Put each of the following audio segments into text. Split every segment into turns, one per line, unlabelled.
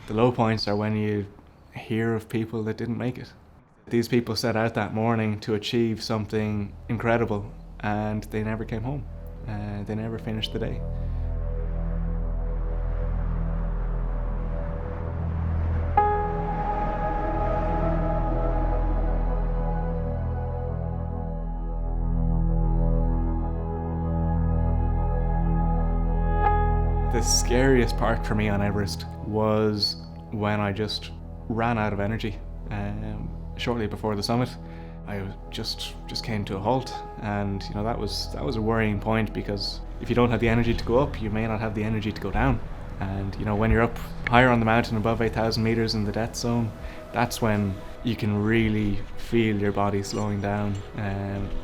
The low points are when you hear of people that didn't make it. These people set out that morning to achieve something incredible, and they never came home. They never finished the day. The scariest part for me on Everest was when I just ran out of energy. Shortly before the summit, I just came to a halt, and that was a worrying point, because if you don't have the energy to go up, you may not have the energy to go down. And when you're up higher on the mountain, above 8,000 meters in the death zone, that's when you can really feel your body slowing down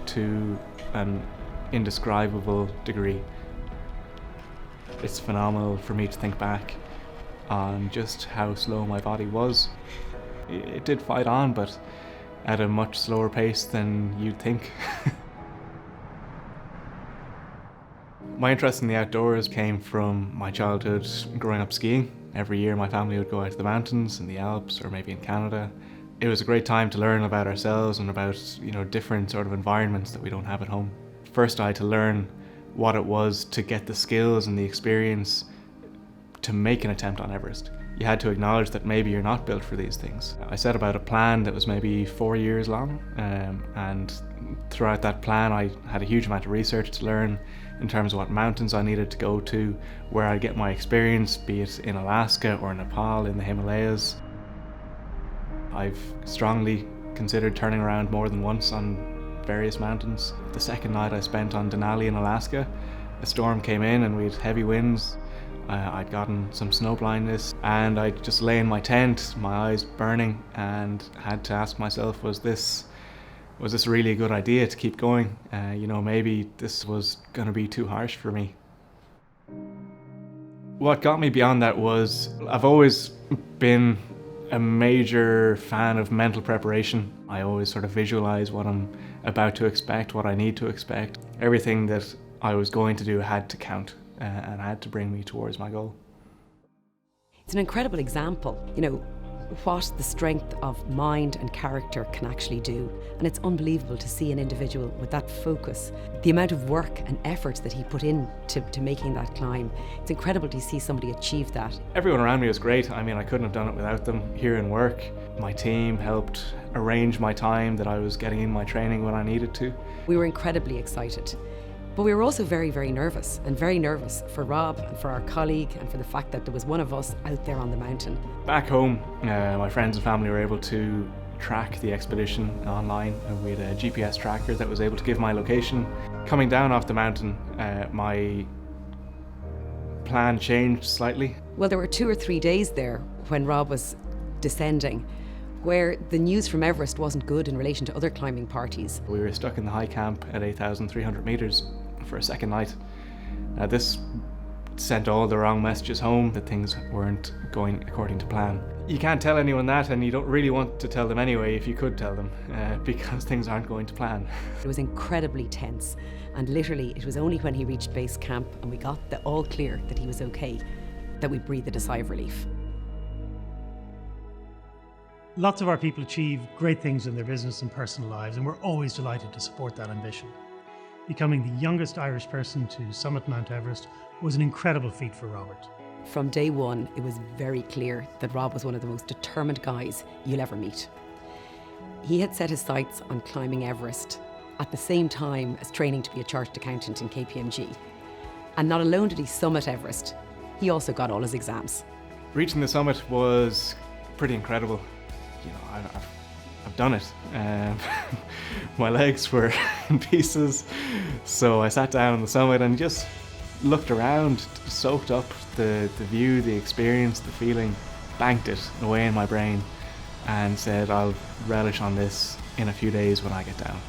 to an indescribable degree. It's phenomenal for me to think back on just how slow my body was. It did fight on, but at a much slower pace than you'd think. My interest in the outdoors came from my childhood growing up skiing. Every year my family would go out to the mountains in the Alps or maybe in Canada. It was a great time to learn about ourselves and about different sort of environments that we don't have at home. First I had to learn what it was to get the skills and the experience to make an attempt on Everest. You had to acknowledge that maybe you're not built for these things. I set about a plan that was maybe 4 years long, and throughout that plan I had a huge amount of research to learn in terms of what mountains I needed to go to, where I'd get my experience, be it in Alaska or Nepal, in the Himalayas. I've strongly considered turning around more than once on various mountains. The second night I spent on Denali in Alaska, a storm came in and we had heavy winds. I'd gotten some snow blindness, and I just lay in my tent, my eyes burning, and had to ask myself, was this really a good idea to keep going? Maybe this was going to be too harsh for me. What got me beyond that was, I've always been a major fan of mental preparation. I always sort of visualize what I'm about to expect, what I need to expect. Everything that I was going to do had to count and had to bring me towards my goal.
It's an incredible example, what the strength of mind and character can actually do. And it's unbelievable to see an individual with that focus, the amount of work and effort that he put in to making that climb. It's incredible to see somebody achieve that.
Everyone around me was great. I couldn't have done it without them. Here in work, my team helped arrange my time, that I was getting in my training when I needed to.
We were incredibly excited. But we were also very, very nervous, and very nervous for Rob and for our colleague and for the fact that there was one of us out there on the mountain.
Back home, my friends and family were able to track the expedition online. We had a GPS tracker that was able to give my location. Coming down off the mountain, my plan changed slightly.
Well, there were 2 or 3 days there when Rob was descending where the news from Everest wasn't good in relation to other climbing parties.
We were stuck in the high camp at 8,300 meters for a second night. This sent all the wrong messages home, that things weren't going according to plan. You can't tell anyone that, and you don't really want to tell them anyway if you could tell them, because things aren't going to plan.
It was incredibly tense, and literally it was only when he reached base camp and we got the all clear that he was okay that we breathed a sigh of relief.
Lots of our people achieve great things in their business and personal lives, and we're always delighted to support that ambition. Becoming the youngest Irish person to summit Mount Everest was an incredible feat for Robert.
From day one, it was very clear that Rob was one of the most determined guys you'll ever meet. He had set his sights on climbing Everest at the same time as training to be a chartered accountant in KPMG. And not alone did he summit Everest, he also got all his exams.
Reaching the summit was pretty incredible. I've done it. My legs were in pieces, so I sat down on the summit and just looked around, soaked up the view, the experience, the feeling, banked it away in my brain, and said, I'll relish on this in a few days when I get down.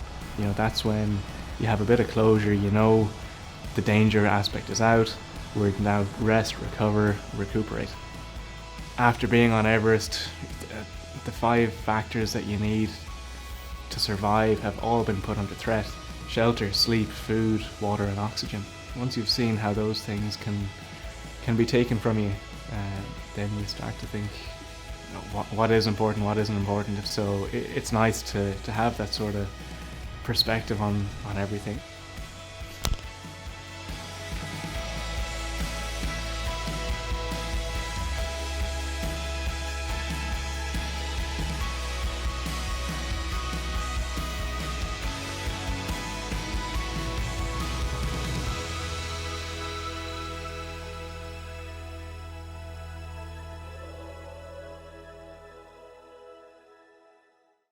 That's when you have a bit of closure. The danger aspect is out. We can now rest, recover, recuperate. After being on Everest, the 5 factors that you need to survive have all been put under threat. Shelter, sleep, food, water and oxygen. Once you've seen how those things can be taken from you, then you start to think, what is important, what isn't important. So it's nice to have that sort of perspective on everything.